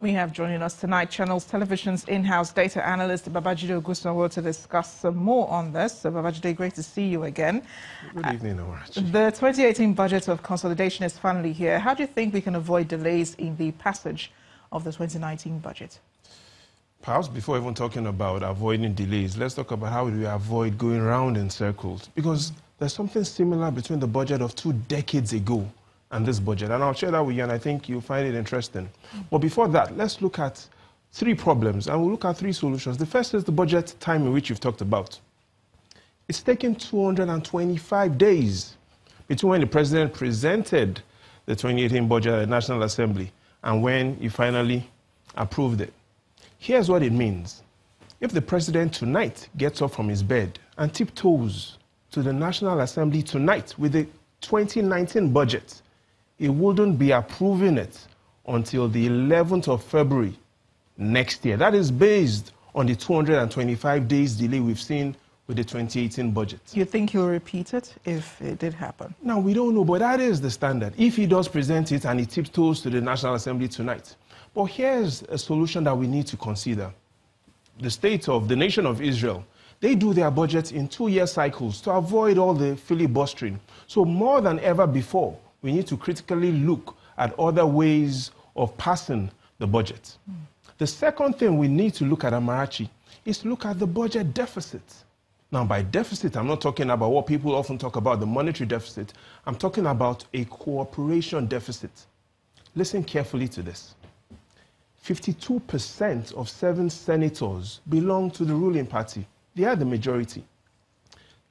We have joining us tonight Channels Television's in-house data analyst Babajide Ogunsanwo to discuss some more on this. So Babajide, great to see you again. Good evening, Amarachi. The 2018 budget of consolidation is finally here. How do you think we can avoid delays in the passage of the 2019 budget? Perhaps before even talking about avoiding delays, let's talk about how we avoid going round in circles. Because there's something similar between the budget of 2 decades ago and this budget. And I'll share that with you, and I think you'll find it interesting. But before that, let's look at 3 problems, and we'll look at 3 solutions. The first is the budget time in which you've talked about. It's taken 225 days between when the president presented the 2018 budget at the National Assembly and when he finally approved it. Here's what it means. If the president tonight gets up from his bed and tiptoes to the National Assembly tonight with the 2019 budget, he wouldn't be approving it until the 11th of February next year. That is based on the 225 days delay we've seen with the 2018 budget. You think he'll repeat it if it did happen? Now, we don't know, but that is the standard. If he does present it and he tiptoes to the National Assembly tonight. But here's a solution that we need to consider. The nation of Israel, they do their budgets in 2-year cycles to avoid all the filibustering. So more than ever before, we need to critically look at other ways of passing the budget. The second thing we need to look at, Amarachi, is to look at the budget deficit. Now, by deficit, I'm not talking about what people often talk about, the monetary deficit. I'm talking about a cooperation deficit. Listen carefully to this. 52% of 7 senators belong to the ruling party. They are the majority.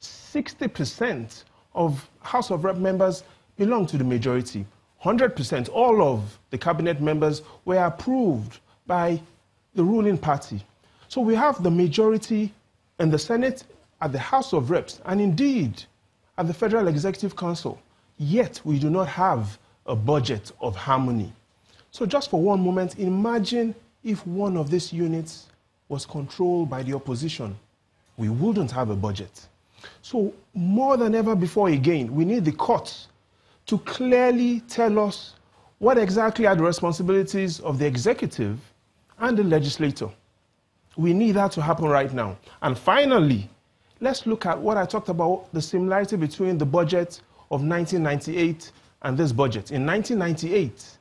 60% of House of Rep members belong to the majority. 100%, all of the cabinet members were approved by the ruling party. So we have the majority in the Senate, at the House of Reps, and indeed at the Federal Executive Council. Yet we do not have a budget of harmony. So just for one moment, imagine if one of these units was controlled by the opposition. We wouldn't have a budget. So more than ever before again, we need the courts to clearly tell us what exactly are the responsibilities of the executive and the legislator. We need that to happen right now. And finally, let's look at what I talked about, the similarity between the budget of 1998 and this budget. In 1998,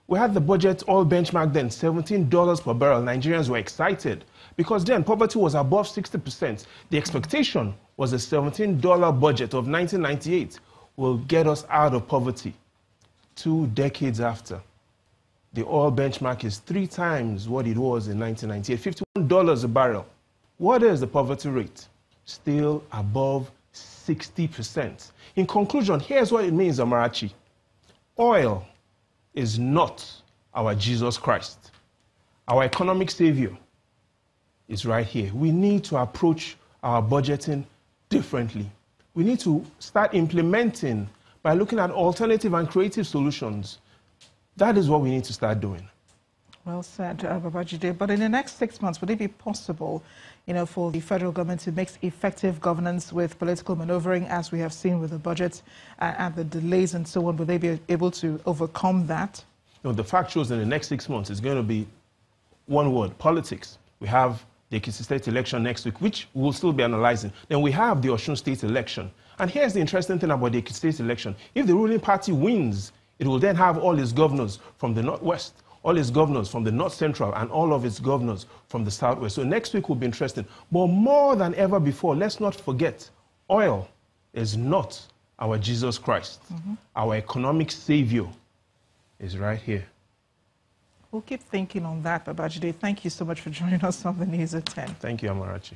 we had the budget all benchmarked then, $17 per barrel. Nigerians were excited because then poverty was above 60%. The expectation was a $17 budget of 1998 will get us out of poverty. 2 decades after, the oil benchmark is 3 times what it was in 1998, $51 a barrel. What is the poverty rate? Still above 60%. In conclusion, here's what it means, Amarachi. Oil is not our Jesus Christ. Our economic savior is right here. We need to approach our budgeting differently. We need to start implementing by looking at alternative and creative solutions. That is what we need to start doing. Well said, Babajide. But in the next 6 months, would it be possible, for the federal government to make effective governance with political maneuvering, as we have seen with the budget and the delays and so on? Would they be able to overcome that? No, the fact shows in the next 6 months it's going to be one word: politics. We have the Ekiti State election next week, which we'll still be analyzing. Then we have the Osun State election. And here's the interesting thing about the Ekiti State election. If the ruling party wins, it will then have all its governors from the Northwest, all its governors from the North Central, and all of its governors from the Southwest. So next week will be interesting. But more than ever before, let's not forget, oil is not our Jesus Christ. Our economic savior is right here. We'll keep thinking on that, Babajide. Thank you so much for joining us on the News at 10. Thank you, Amarachi.